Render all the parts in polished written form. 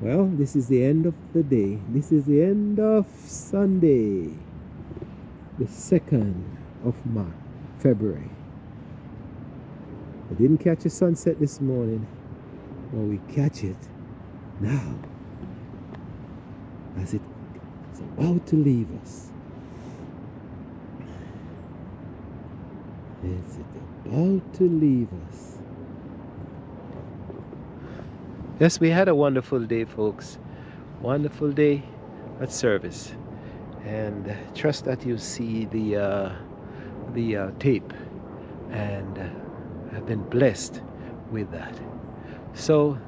Well, this is the end of the day. This is the end of Sunday, the 2nd of March, February. I didn't catch a sunset this morning, but we catch it now as it's about to leave us. Is it about to leave us? Yes, we had a wonderful day, folks. Wonderful day at service, and trust that you see the tape and have been blessed with that. So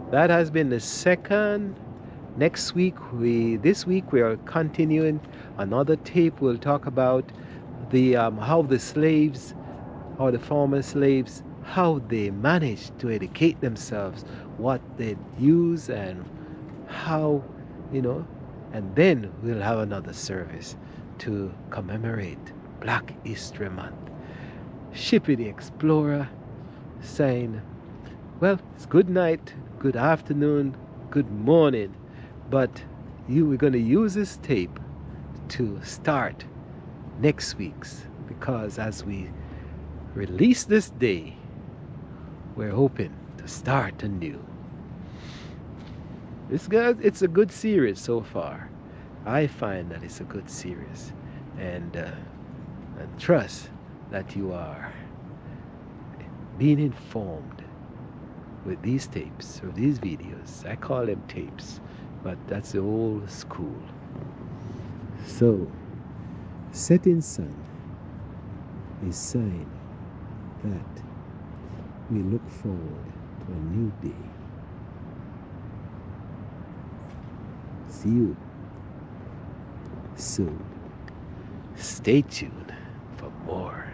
that has been the second. Next week, this week we are continuing another tape. We'll talk about the how the slaves or the former slaves, how they managed to educate themselves, what they use, and how, and then we'll have another service to commemorate Black History Month. Shippy the Explorer saying, well, it's good night, good afternoon, good morning, but we're going to use this tape to start next week's, because as we release this day, we're hoping to start anew. It's a good series so far. I find that it's a good series, and trust that you are being informed with these tapes or these videos. I call them tapes, but that's the old school. So, setting sun is sign that we look forward to a new day. See you soon. Stay tuned for more.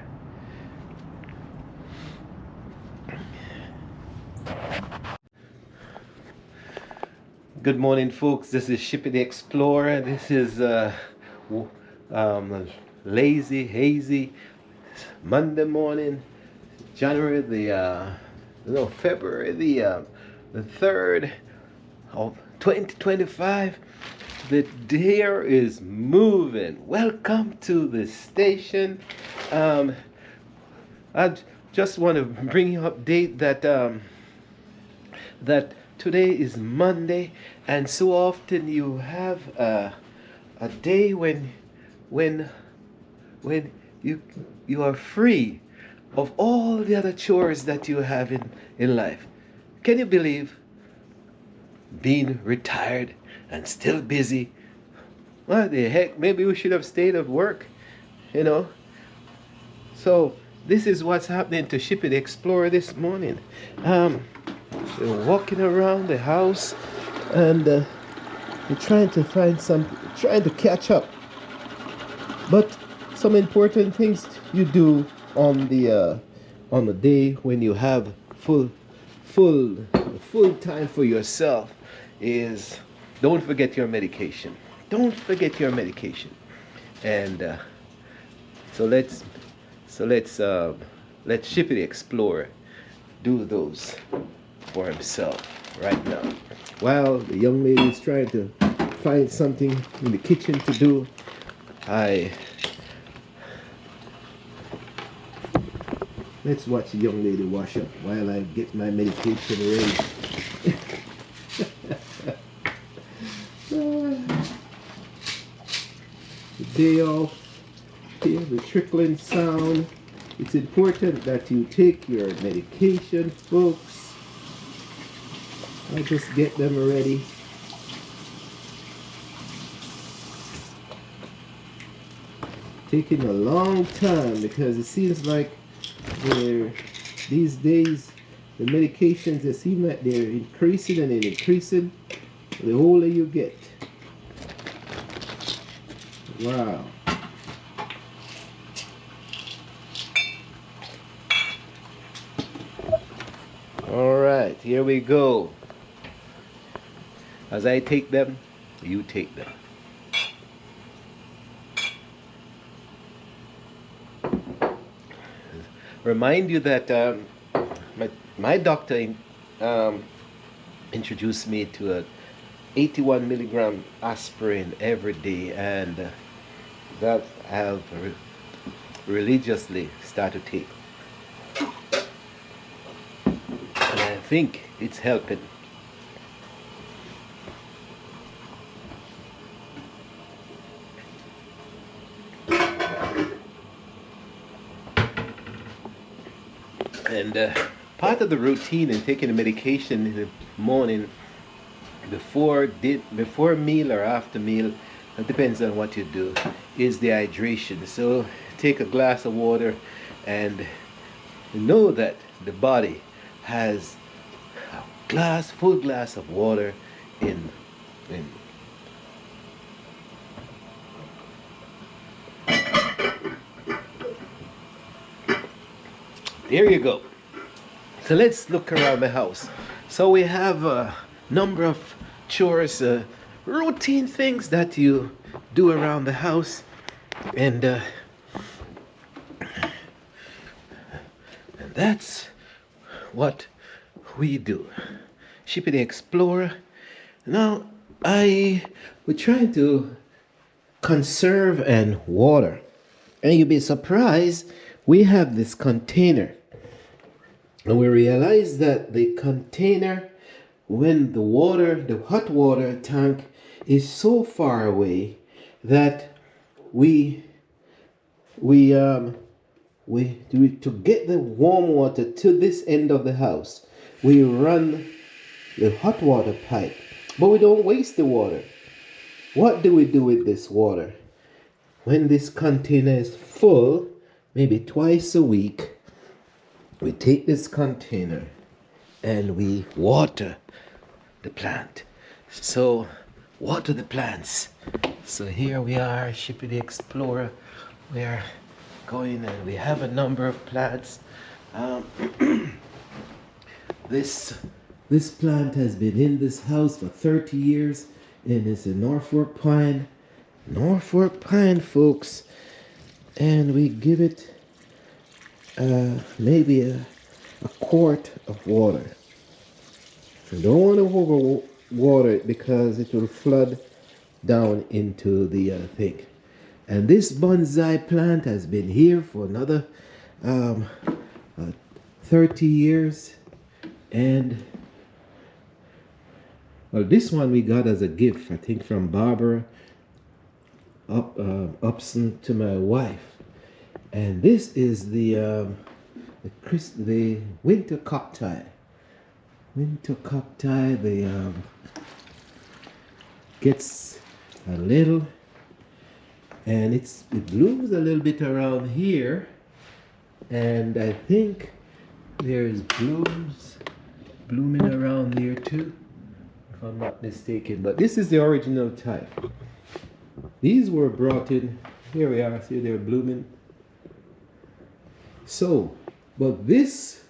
Good morning, folks. This is Shippy the Explorer. This is lazy, hazy Monday morning, January February the 3rd of 2025. The deer is moving. Welcome to the station. I just want to bring you update that that today is Monday, and so often you have a day when you are free of all the other chores that you have in life. Can you believe being retired and still busy? What the heck? Maybe we should have stayed at work, So this is what's happening to Shippy the Explorer this morning. We're walking around the house, and we're trying to find trying to catch up. But some important things you do on the day when you have full time for yourself is don't forget your medication. Don't forget your medication. And so let's Shippy the Explorer do those for himself right now, while the young lady is trying to find something in the kitchen to do. Let's watch the young lady wash up while I get my medication ready. The day off, hear the trickling sound. It's important that you take your medication, folks. I'll just get them ready. Taking a long time because it seems like these days the medications, they seem like they're increasing and increasing the older you get. Wow. All right, here we go. As I take them, you take them. Remind you that my doctor introduced me to 81 milligram aspirin every day, and that I've religiously started to take, and I think it's helping. And part of the routine in taking the medication in the morning, before meal or after meal, it depends on what you do, is the hydration. So take a glass of water and know that the body has a full glass of water in. There you go. So let's look around the house. So we have a number of chores, routine things that you do around the house, and that's what we do. Shipping Explorer. Now, we're trying to conserve and water, and you'll be surprised. We have this container, and we realize that the container, when the hot water tank is so far away, that we to get the warm water to this end of the house, we run the hot water pipe, but we don't waste the water. What do we do with this water? When this container is full, maybe twice a week, we take this container and we water the plant. So water the plants. So here we are, Shipping Explorer. We are going, and we have a number of plants. This plant has been in this house for 30 years, and it's a Norfolk pine. Norfolk pine, folks. And we give it maybe a quart of water. You don't want to over water it because it will flood down into the thing. And this bonsai plant has been here for another 30 years. And well, this one we got as a gift, I think, from Barbara Upson to my wife. And this is the winter cacti. Winter cacti. They gets a little, and it blooms a little bit around here, and I think there's blooms blooming around there too, if I'm not mistaken. But this is the original type. These were brought in. Here we are. See, they're blooming. So, but this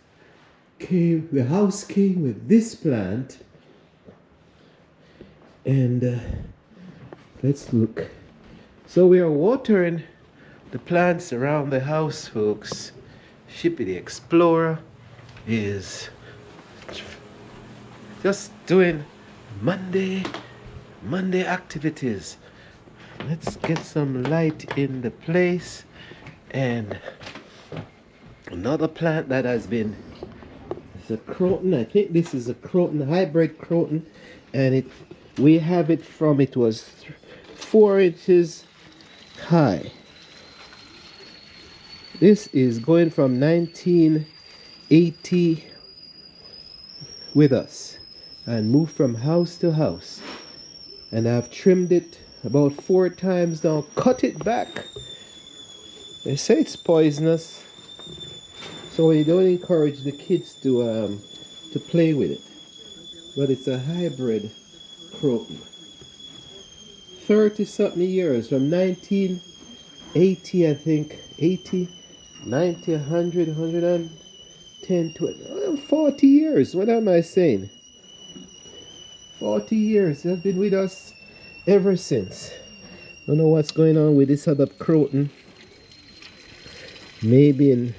came, the house came with this plant, and let's look. So we are watering the plants around the house, folks. Shippy the Explorer is just doing Monday activities. Let's get some light in the place. And another plant that has been, it's a croton. I think this is a croton, hybrid croton, and we have it from, it was 4 inches high. This is going from 1980 with us and moved from house to house, and I've trimmed it about 4 times now, cut it back. They say it's poisonous, so we don't encourage the kids to play with it. But it's a hybrid croton. 30-something years, from 1980, I think, 80, 90, 100, 110, 20, 40 years. What am I saying? 40 years. They've been with us ever since. Don't know what's going on with this other croton. Maybe in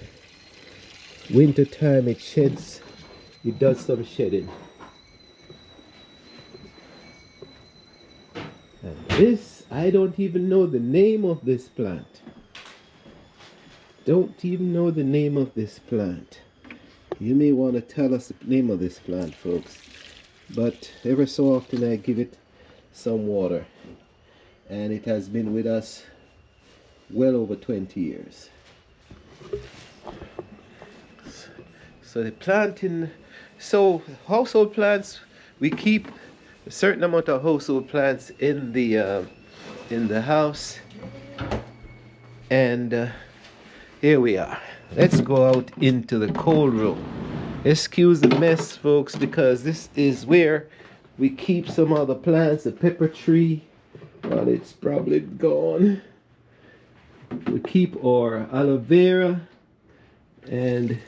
winter time it sheds. It does some shedding. This, I don't even know the name of this plant. Don't even know the name of this plant. You may want to tell us the name of this plant, folks. But every so often I give it some water. And it has been with us well over 20 years. So the planting, so household plants, we keep a certain amount of household plants in the house. And here we are. Let's go out into the cold room. Excuse the mess, folks, because this is where we keep some other plants. The pepper tree, well, it's probably gone. We keep our aloe vera, and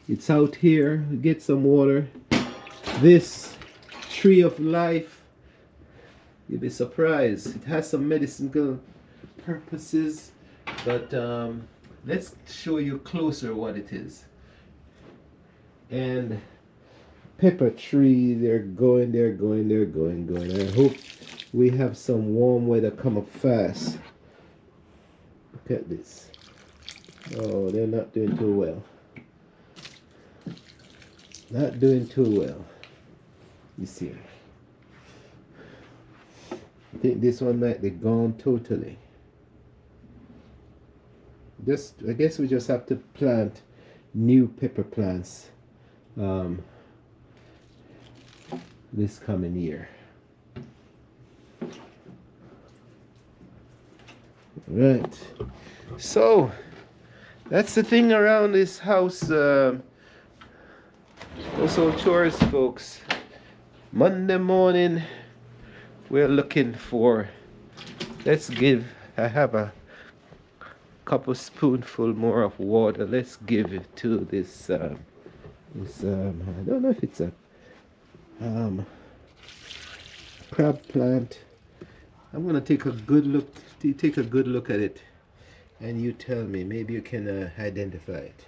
it's out here. We get some water. This tree of life, you'll be surprised. It has some medicinal purposes, but let's show you closer what it is. And pepper tree, they're going. I hope we have some warm weather come up fast. Look at this. Oh, they're not doing too well. Not doing too well. You see. I think this one might be gone totally. I guess we just have to plant new pepper plants this coming year. Right. So that's the thing around this house. Household chores, folks. Monday morning, we're looking for. I have a couple spoonful more of water. Let's give it to this. I don't know if it's a crab plant. I'm gonna take a good look. Take a good look at it, and you tell me. Maybe you can identify it.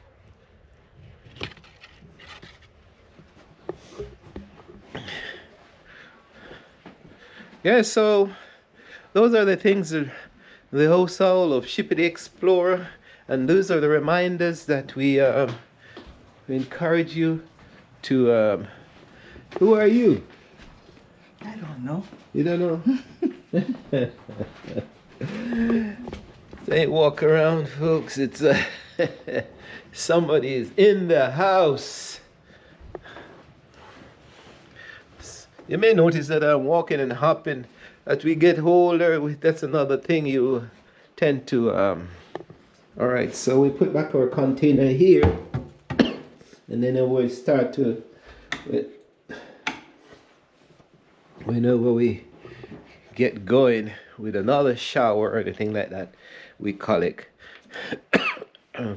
Yeah, so those are the things that the whole soul of Shippy the Explorer, and those are the reminders that we encourage you to. Who are you? I don't know. You don't know? They walk around, folks. It's somebody is in the house. You may notice that I'm walking and hopping. As we get older, that's another thing you tend to. All right, so we put back our container here, and then we'll start to. Whenever we get going with another shower or anything like that, we collect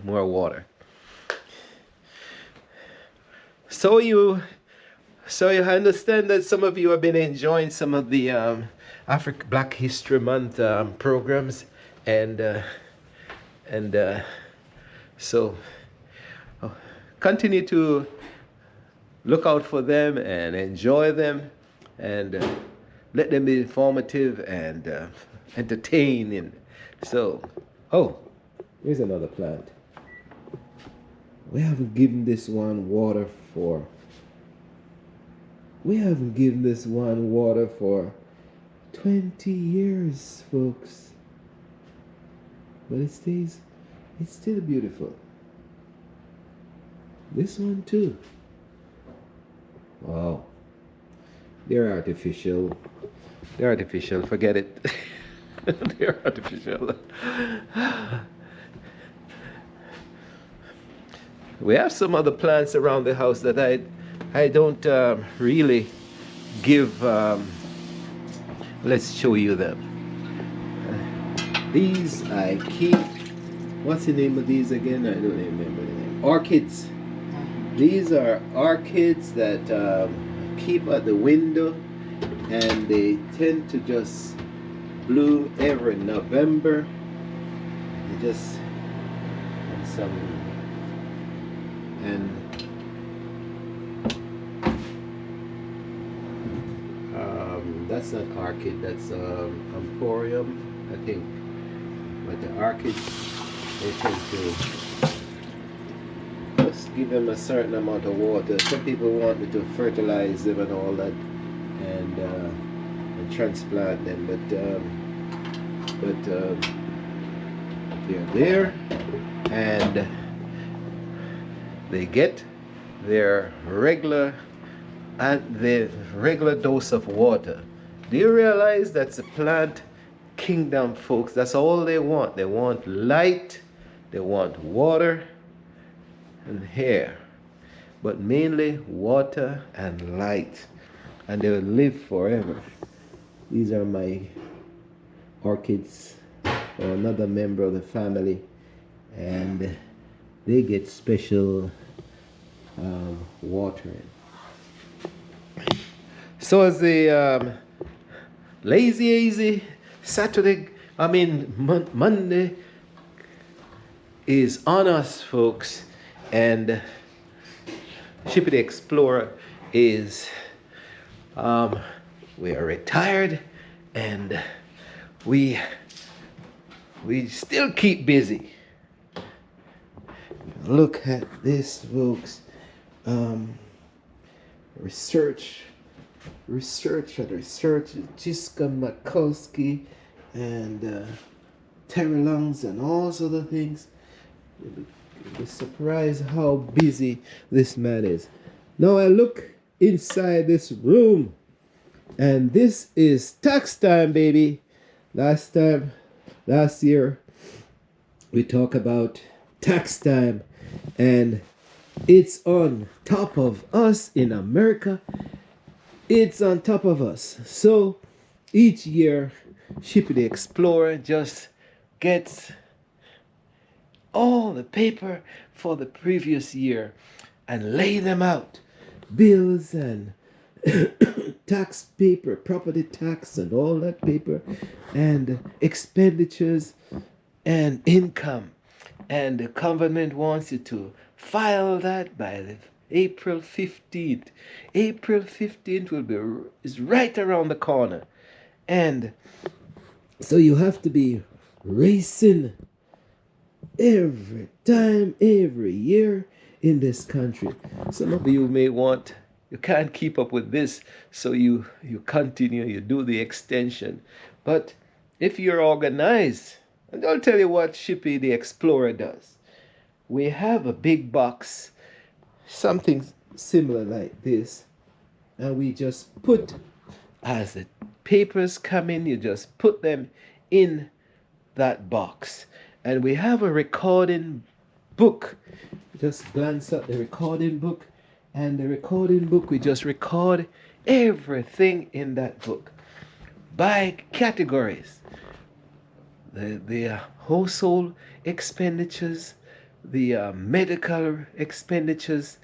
more water. So you understand that some of you have been enjoying some of the Black History Month programs, and so continue to look out for them and enjoy them, and let them be informative and entertaining. So, here's another plant. We haven't given this one water for 20 years, folks. But it's still beautiful. This one too. Wow. They're artificial. Forget it. They're artificial. We have some other plants around the house that I don't really give. Let's show you them. These I keep. What's the name of these again? I don't even remember the name. Orchids. These are orchids that keep at the window, and they tend to just bloom every November. They just that's not orchid, that's emporium, I think. But the orchids, they tend to just give them a certain amount of water. Some people want me to fertilize them and all that, and transplant them, but they're there, and they get their regular dose of water. Do you realize that's a plant kingdom, folks? That's all they want. They want light, they want water and air, but mainly water and light, and they will live forever. These are my orchids, or another member of the family, and they get special watering. So as the lazy Monday is on us, folks, and Shippy the Explorer is we are retired, and we still keep busy. Look at this, folks. Research. Jiska Mikulski and Terry Lungs and all sorts of things. You'll be surprised how busy this man is. Now I look inside this room, and this is tax time, baby. Last year, we talked about tax time, and it's on top of us in America. It's on top of us. So each year, Shippy the Explorer just gets all the paper for the previous year and lay them out. Bills and tax paper, property tax and all that paper, and expenditures and income. And the government wants you to file that by the April 15th. April 15th is right around the corner. And so you have to be racing every time, every year in this country. Some of you may want, you can't keep up with this, so you continue, you do the extension. But if you're organized, and I'll tell you what Shippy the Explorer does. We have a big box, something similar like this, and we just put, as the papers come in, you just put them in that box. And we have a recording book. Just glance at the recording book, and the recording book, we just record everything in that book by categories. The household expenditures, the medical expenditures,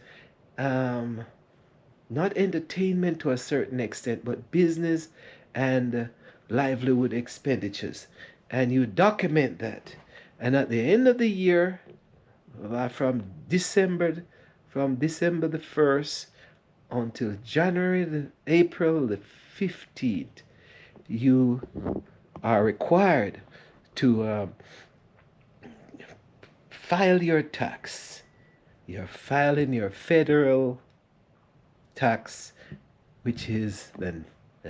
not entertainment to a certain extent, but business and livelihood expenditures. And you document that. And at the end of the year, from December the 1st until April the 15th, you are required to file your tax. You're filing your federal tax, which is the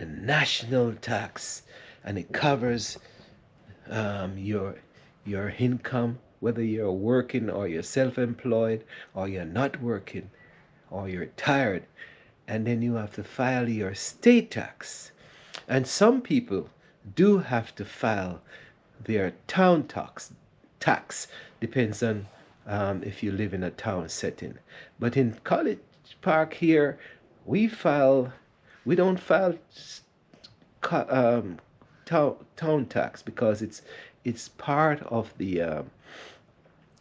national tax, and it covers your income, whether you're working or you're self-employed or you're not working or you're retired. And then you have to file your state tax. And some people do have to file their town tax. Depends on if you live in a town setting. But in College Park here, we don't file town tax, because it's part of the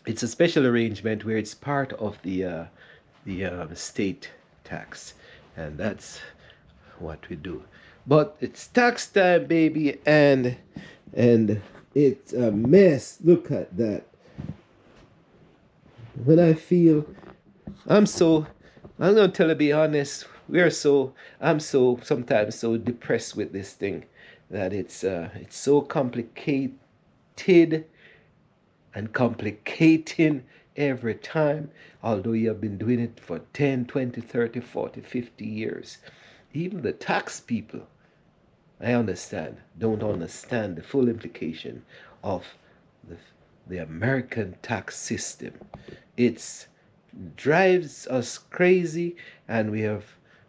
it's a special arrangement where it's part of the state tax, and that's what we do. But it's tax time, baby, and it's a mess. Look at that. When I feel I'm gonna tell you, be honest, we are so I'm so sometimes so depressed with this thing that it's so complicated and complicating every time, although you have been doing it for 10, 20, 30, 40, 50 years. Even the tax people, I understand, don't understand the full implication of the, the American tax system. It drives us crazy, and we have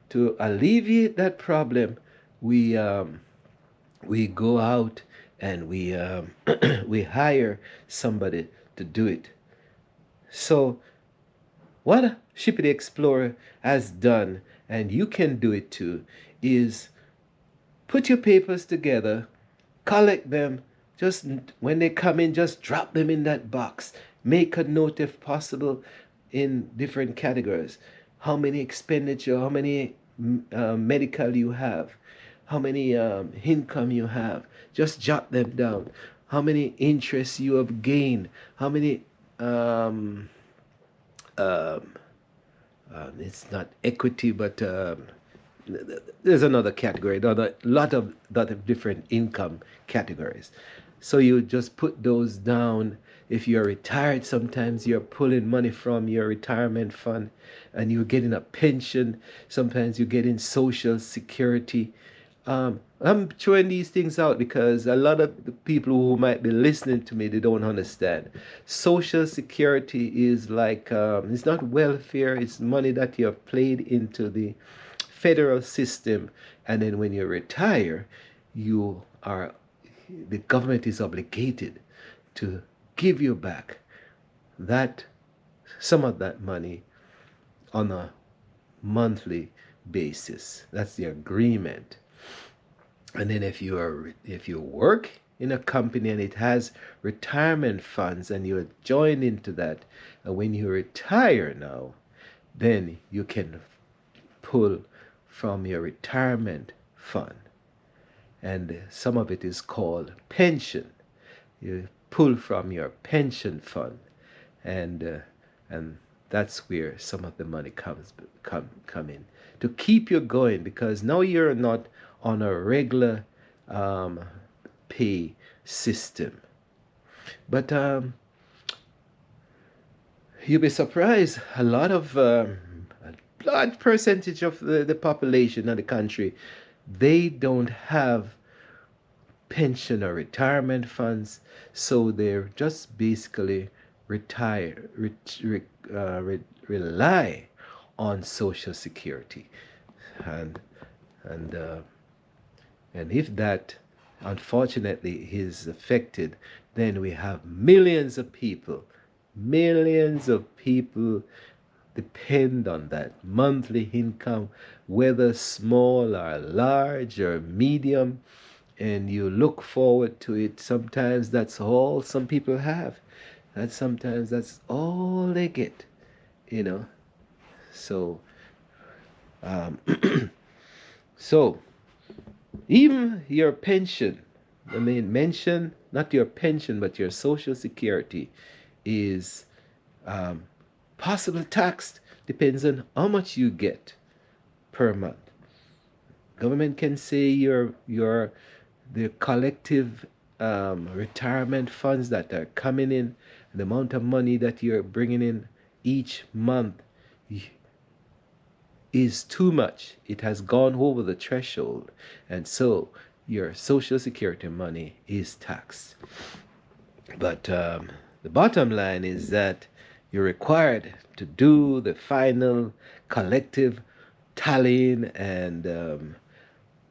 to alleviate that problem. We we go out and we hire somebody to do it. So what Shippy the Explorer has done, and you can do it too, is put your papers together, collect them, just when they come in, just drop them in that box. Make a note if possible in different categories. How many expenditure, how many medical you have, how many income you have. Just jot them down. How many interests you have gained, how many um, um, it's not equity, but there's another category, another lot of different income categories. So you just put those down. If you're retired, sometimes you're pulling money from your retirement fund and you're getting a pension. Sometimes you're getting social security. I'm throwing these things out because a lot of the people who might be listening to me, they don't understand. Social security is like it's not welfare; it's money that you have played into the federal system, and then when you retire, you are the government is obligated to give you back that some of that money on a monthly basis. That's the agreement. And then if you work in a company and it has retirement funds and you're joined into that, and when you retire now, then you can pull from your retirement fund. And some of it is called pension. You pull from your pension fund, and that's where some of the money come in to keep you going, because now you're not on a regular um, pay system. But you'll be surprised, a large percentage of the population of the country, they don't have pension or retirement funds, so they're just basically retire rely on social security, and and uh, and if that unfortunately is affected, then we have millions of people depend on that monthly income, whether small or large or medium, and you look forward to it. Sometimes that's all some people have, and sometimes that's all they get, you know. So, um, so even your pension, I mean, mention not your pension, but your social security is um, possibly taxed. Depends on how much you get per month. Government can say your the collective retirement funds that are coming in, the amount of money that you're bringing in each month is too much. It has gone over the threshold, and so your social security money is taxed. But the bottom line is that you're required to do the final collective tallying and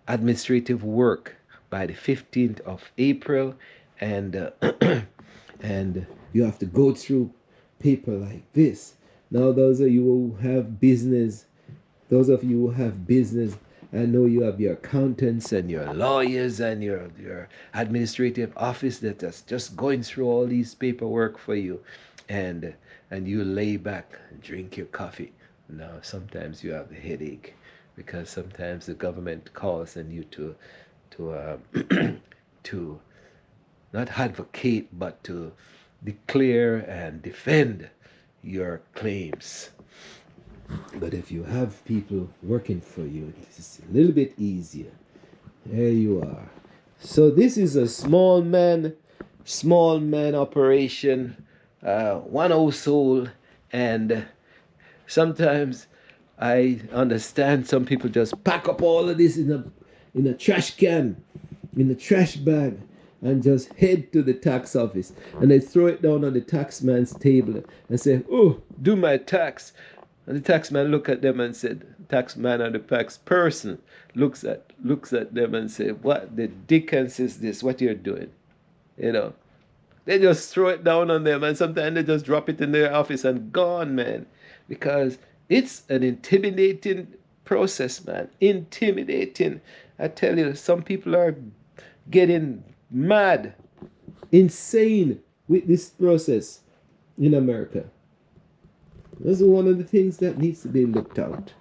administrative work by the 15th of April, and and you have to go through paper like this. Now, those of you who have business, I know you have your accountants and your lawyers and your administrative office that is just going through all these paperwork for you, and you lay back and drink your coffee. Now, sometimes you have a headache because sometimes the government calls on you to not advocate but to declare and defend your claims. But if you have people working for you, it's a little bit easier. There you are. So this is a small man operation, one household, and sometimes I understand some people just pack up all of this in a trash can, in a trash bag, and just head to the tax office, and they throw it down on the taxman's table and say, "Oh, do my tax." And the taxman look at them and said, taxman or the tax person looks at them and say, "What the dickens is this? What you're doing?" You know. They just throw it down on them, and sometimes they just drop it in their office and gone, man. Because it's an intimidating process, man. Intimidating. I tell you, some people are getting mad, insane with this process in America. This is one of the things that needs to be looked out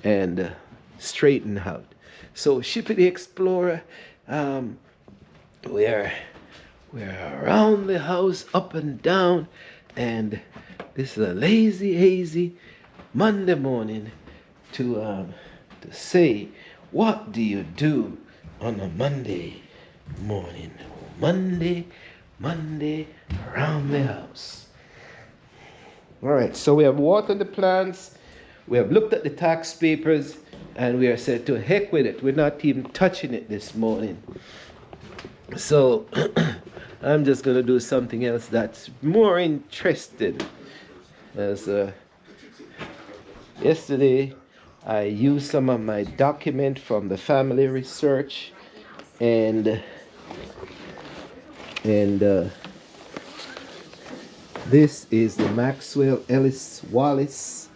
and straightened out. So, Shipping Explorer, we're around the house, up and down, and this is a lazy, hazy Monday morning to say, what do you do on a Monday morning? Monday, around the house. All right, so we have watered the plants, we have looked at the tax papers, and we are said to heck with it. We're not even touching it this morning. So I'm just going to do something else that's more interesting. As yesterday, I used some of my document from the family research, and this is the Maxwell Ellis Wallace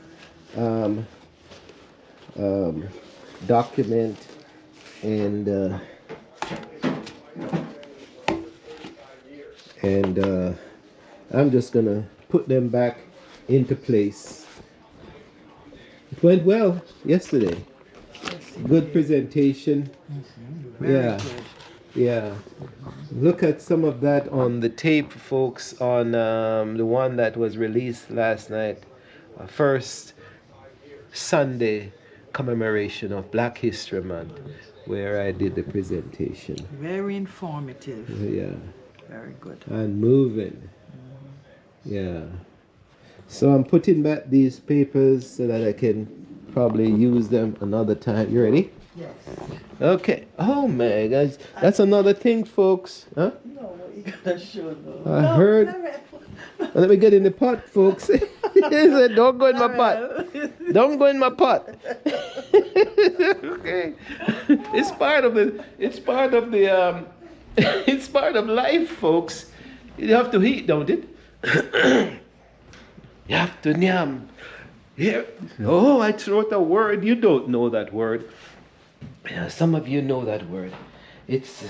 document, and I'm just gonna put them back into place. It went well yesterday. Good presentation. Yeah. Yeah. Look at some of that on the tape, folks, on the one that was released last night. First Sunday commemoration of Black History Month, where I did the presentation. Very informative. Yeah. Very good. And moving. Yeah. So I'm putting back these papers so that I can probably use them another time. You ready? Yes. Okay. Oh my gosh. That's another thing, folks. Huh? No, what you gotta show though. I heard. Let me get in the pot, folks. He said, "Don't go in my pot. Don't go in my pot." Okay. It's part of the. It's part of the. It's part of life, folks. You have to eat, don't it? You have to nyam. Here. Oh, I wrote a word. You don't know that word. Yeah, some of you know that word. It's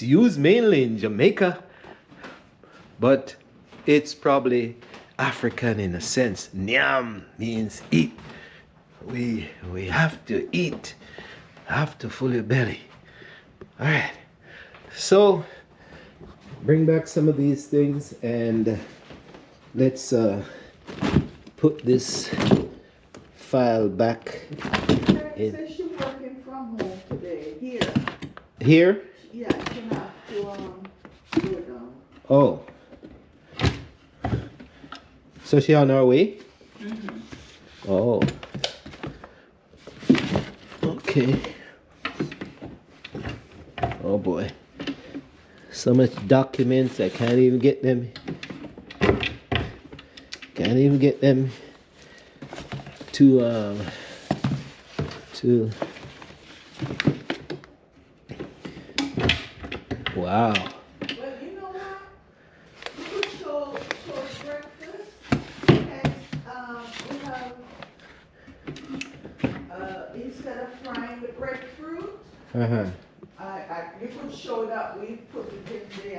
used mainly in Jamaica, but it's probably African in a sense. Nyam means eat. We have to eat. Have to fill your belly. All right. So bring back some of these things, and let's put this file back in. Says she's working from home today. Here. Here? Yeah, she have to do it now. Oh. So she on her way? Mm-hmm. Oh. Okay. Oh boy. So much documents, I can't even get them. Can't even get them to wow. Well, you know what? You could show breakfast, and we have instead of frying the breadfruit, you could show that we put it in the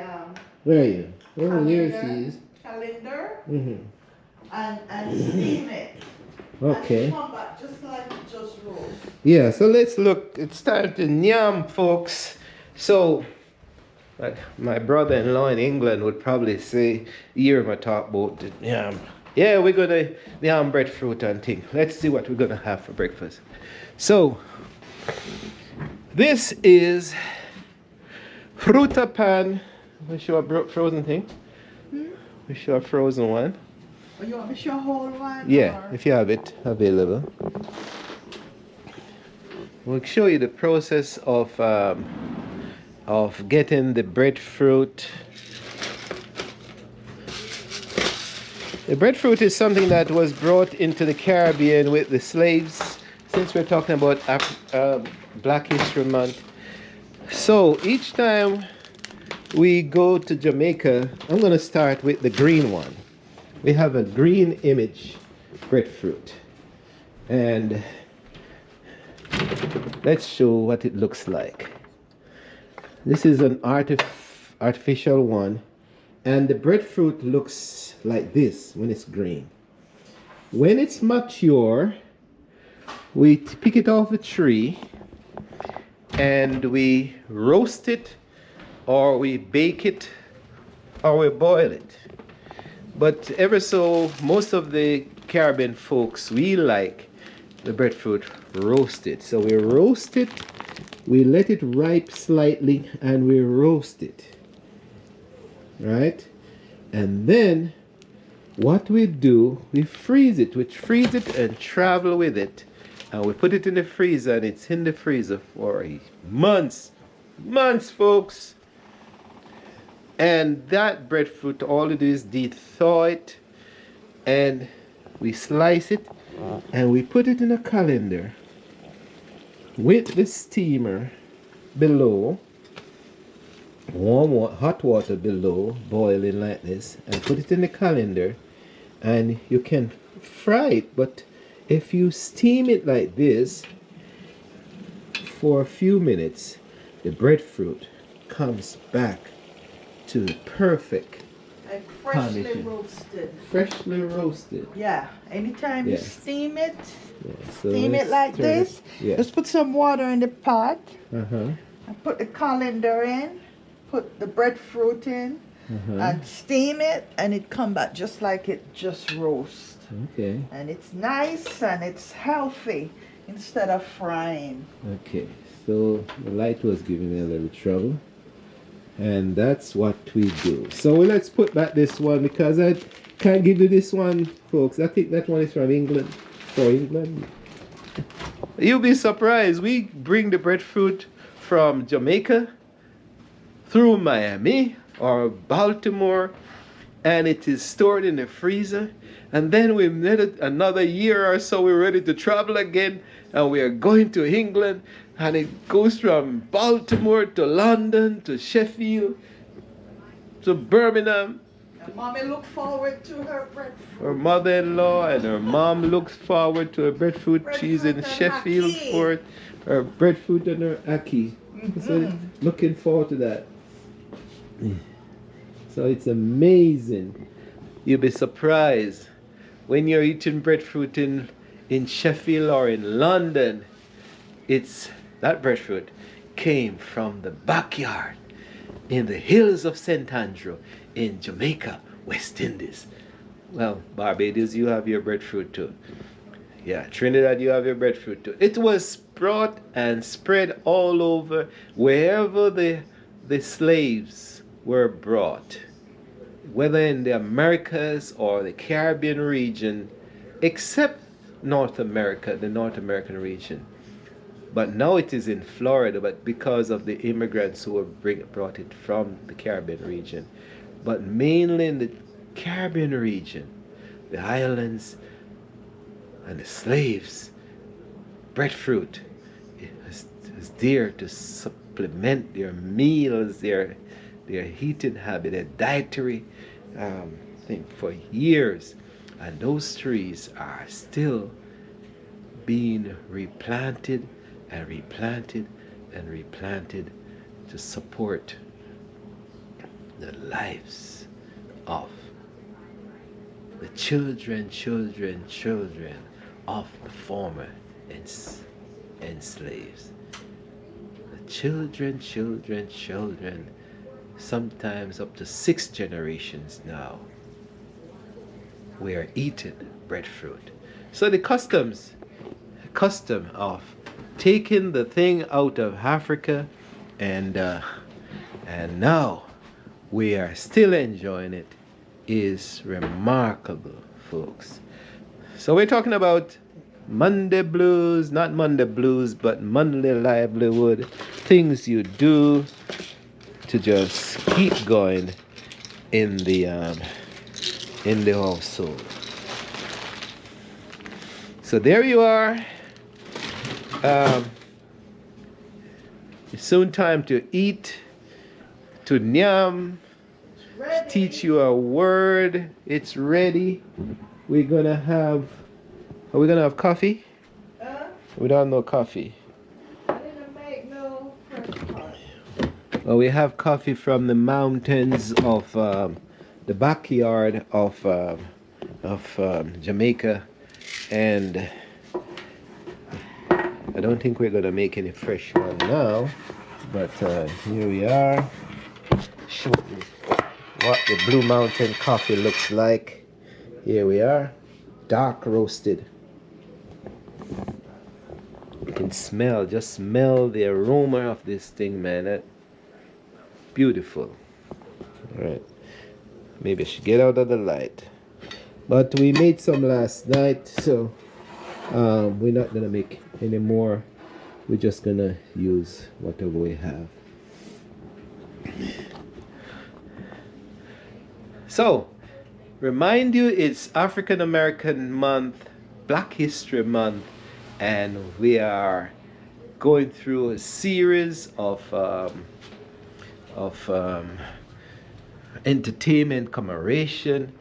Where are you? Oh, here calendar, she is. calendar Mm-hmm. and steam it. Okay. And come back just like it just rolled. Yeah, so let's look. It's time to nyam, folks. So, like my brother-in-law in England would probably say, "Hear my talk about the nyam." Yeah, we're gonna yam breadfruit and thing. Let's see what we're gonna have for breakfast. So this is fruta pan. We show a frozen thing. We show a frozen one. Oh, you want me to show a whole one? Yeah, or- if you have it available. We'll show you the process of getting the breadfruit. The breadfruit is something that was brought into the Caribbean with the slaves. Since we're talking about Black History Month, so each time we go to Jamaica, I'm going to start with the green one. We have a green image breadfruit, and let's show what it looks like. This is an artificial one, and the breadfruit looks like this when it's green. When it's mature, we pick it off the tree and we roast it, or we bake it, or we boil it. But ever so, most of the Caribbean folks, we like the breadfruit roasted. So we roast it, we let it ripe slightly, and we roast it. Right? And then what we do, we freeze it. We freeze it and travel with it. And we put it in the freezer, and it's in the freezer for months. Months, folks. And that breadfruit, all we do is thaw it, and we slice it, and we put it in a colander with the steamer below, hot water below, boiling like this, and put it in the colander, and you can fry it. But if you steam it like this for a few minutes, the breadfruit comes back to perfect And freshly condition. roasted. Freshly roasted. Yeah. Anytime Yeah. you steam it, Yeah, so steam it let's like turn this. Yeah. Just put some water in the pot. Uh-huh. And put the colander in. Put the breadfruit in. Uh-huh. And steam it, and it come back just like it just roast. Okay. And it's nice and it's healthy instead of frying. Okay. So the light was giving me a little trouble. And that's what we do. So let's put back this one, because I can't give you this one, folks. I think that one is from England. For England. You'll be surprised. We bring the breadfruit from Jamaica through Miami or Baltimore, and it is stored in the freezer. And then we made it another year or so, we're ready to travel again, and we are going to England, and it goes from Baltimore to London to Sheffield to Birmingham. And mommy look forward to her breadfruit. Her mother-in-law and her mom looks forward to her breadfruit. She's in Breadfruit and Sheffield ackee. for it. Her breadfruit and her ackee. So looking forward to that. So it's amazing. You'll be surprised when you're eating breadfruit in Sheffield or in London. It's that breadfruit came from the backyard in the hills of St. Andrew in Jamaica, West Indies. Well, Barbados, you have your breadfruit too. Yeah, Trinidad, you have your breadfruit too. It was brought and spread all over wherever the slaves were brought, whether in the Americas or the Caribbean region, except North America, the North American region. But now it is in Florida, but because of the immigrants who were brought it from the Caribbean region. But mainly in the Caribbean region, the islands and the slaves, breadfruit is there to supplement their meals, their eating habit, their dietary thing for years. And those trees are still being replanted and replanted and replanted to support the lives of the children of the former enslaves. The children, sometimes up to 6 generations now. we are eating breadfruit. So the custom of taking the thing out of Africa, and now we are still enjoying it, is remarkable, folks. So we're talking about Monday blues, not Monday blues, but Monday livelihood, things you do to just keep going in the household. So there you are. It's soon time to eat, to nyam, teach you a word. It's ready. We're gonna have. Are we gonna have coffee? We don't have no coffee. I didn't make no French part. Well, we have coffee from the mountains of the backyard of Jamaica, and I don't think we're gonna make any fresh one now. But here we are. Show you what the Blue Mountain coffee looks like. Here we are, dark roasted. You can just smell the aroma of this thing, man. Beautiful. All right, maybe I should get out of the light. But we made some last night, so we're not gonna make any more. We're just gonna use whatever we have. So, remind you, it's African American Month, Black History Month, and we are going through a series of entertainment, commemoration,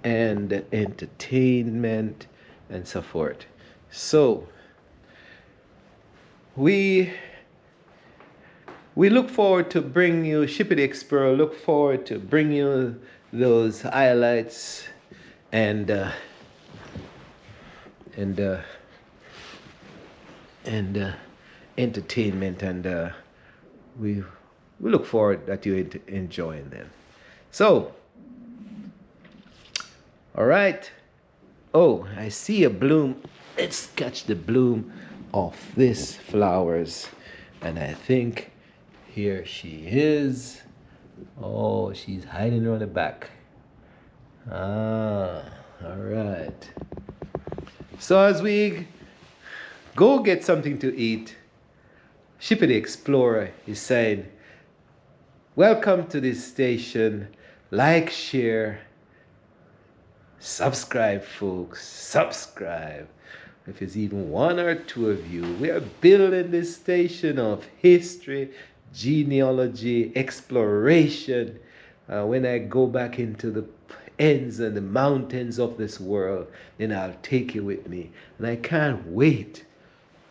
and entertainment, and so forth. So we look forward to bring you, Shippy Explorer look forward to bring you those highlights and entertainment, and we look forward that you enjoying them. So, all right. Oh, I see a bloom. Let's catch the bloom of this flowers, and I think here she is. Oh, she's hiding around the back. Ah, all right. So as we go get something to eat, Shippy the Explorer is saying, welcome to this station. Like, share, subscribe, folks. Subscribe. If it's even one or two of you, we are building this station of history, genealogy, exploration. When I go back into the ends and the mountains of this world, then I'll take you with me. And I can't wait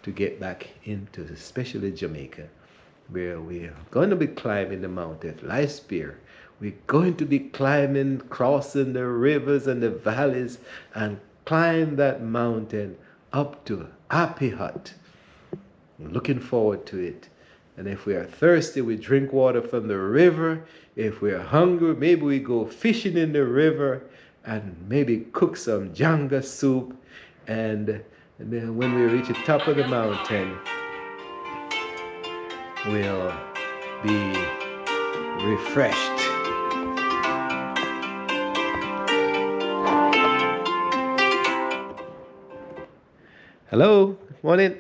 to get back into, especially Jamaica, where we're going to be climbing the mountain, Life Spear. We're going to be climbing, crossing the rivers and the valleys, and climb that mountain up to Happy Hut. I'm looking forward to it. And if we are thirsty, we drink water from the river. If we are hungry, maybe we go fishing in the river and maybe cook some janga soup. And then when we reach the top of the mountain, we'll be refreshed. Hello, morning.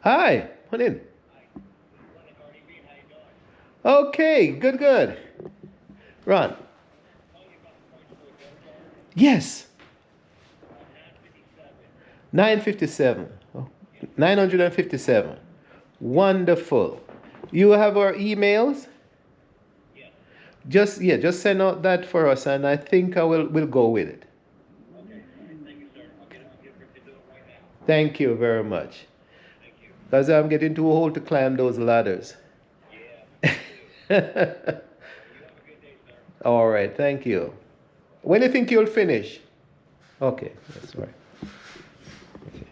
Hi, come in. Okay, good. Ron. Yes. 957. 957. Wonderful. You have our emails? Just send out that for us, and I think we'll go with it. Thank you very much. Because I'm getting too old to climb those ladders. Yeah. All right, thank you. When do you think you'll finish? Okay, that's right. Okay.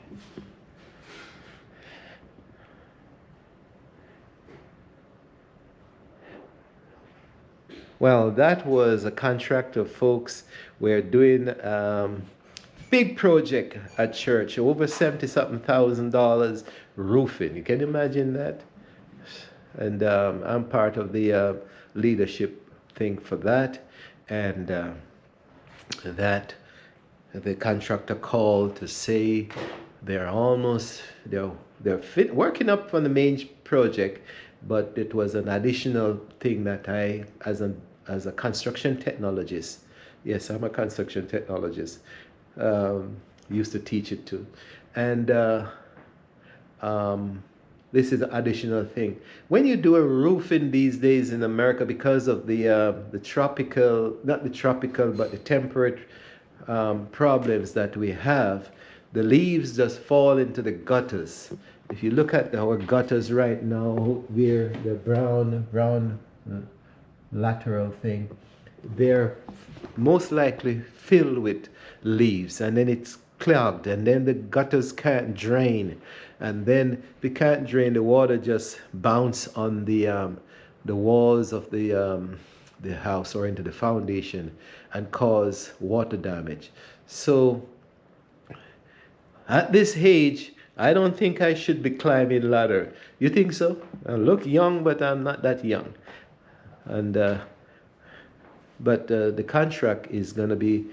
Well, that was a contractor, folks. We're doing big project at church, over 70 something thousand dollars roofing. You can imagine that? And I'm part of the leadership thing for that. And that the contractor called to say they're working up on the main project, but it was an additional thing that I, as a construction technologist, yes, I'm a construction technologist, used to teach it too, and this is an additional thing. When you do a roofing these days in America, because of the tropical, not the tropical, but the temperate problems that we have, the leaves just fall into the gutters. If you look at our gutters right now, where the brown lateral thing, they're most likely filled with leaves, and then it's clogged, and then the gutters can't drain, and then if it can't drain, the water just bounce on the walls of the house or into the foundation and cause water damage. So at this age, I don't think I should be climbing ladder. You think so? I look young, but I'm not that young. And but the contract is going to be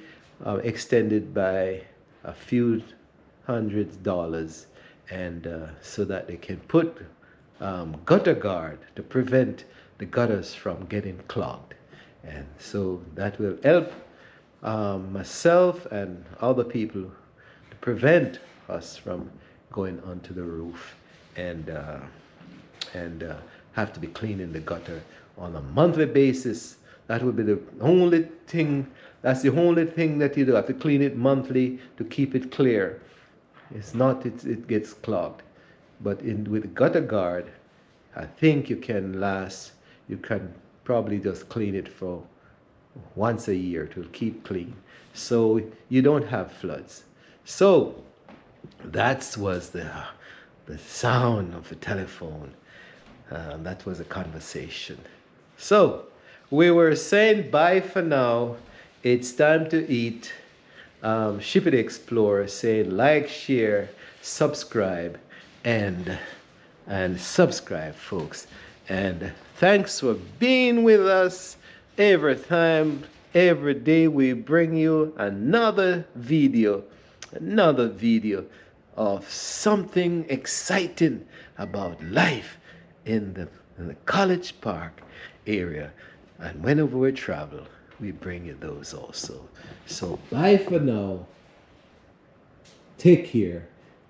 extended by a few $100s, and so that they can put gutter guard to prevent the gutters from getting clogged. And so that will help myself and other people to prevent us from going onto the roof and have to be cleaning the gutter on a monthly basis. That would be the only thing. That's the only thing that you do. Have to clean it monthly to keep it clear. It's not. It gets clogged. But with gutter guard, I think you can last. You can probably just clean it for once a year to keep clean, so you don't have floods. So that was the sound of the telephone. That was a conversation. So we were saying bye for now. It's time to eat. Shippy the Explorer saying like, share, subscribe, and subscribe, folks. And thanks for being with us. Every time, every day, we bring you another video of something exciting about life in the College Park area. And whenever we travel, we bring you those also. So bye for now. Take care.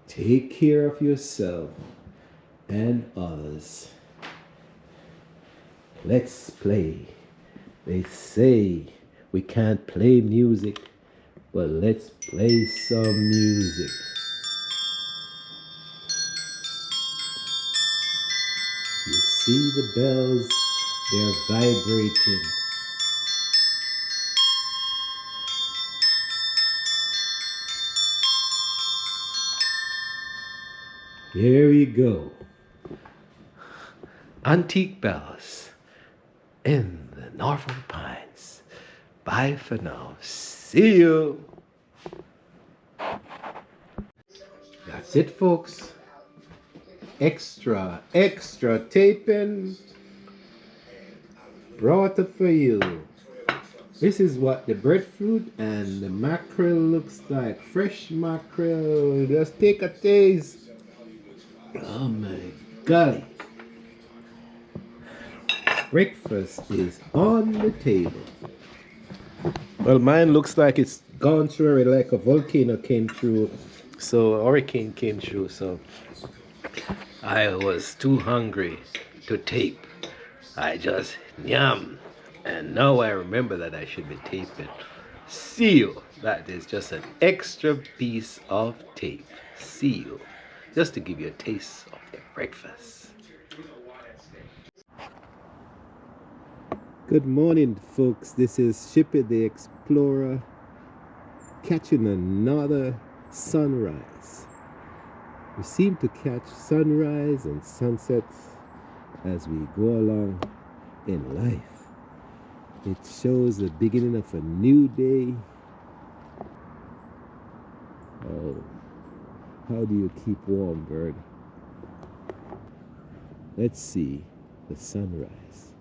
Take care of yourself and others. Let's play. They say we can't play music, but let's play some music. You see the bells, they're vibrating. Here we go. Antique bells in the Norfolk Pines. Bye for now. See you. That's it, folks. Extra taping brought up for you. This is what the breadfruit and the mackerel looks like. Fresh mackerel. Just take a taste. Oh my golly. Breakfast is on the table. Well, mine looks like it's gone through it, like a volcano came through. So a hurricane came through, so I was too hungry to tape. I just yum. And now I remember that I should be taping. See you. That is just an extra piece of tape. See you. Just to give you a taste of the breakfast. Good morning, folks. This is Shippy the Explorer catching another sunrise. We seem to catch sunrise and sunsets as we go along in life. It shows the beginning of a new day. Oh, how do you keep warm, bird? Let's see the sunrise.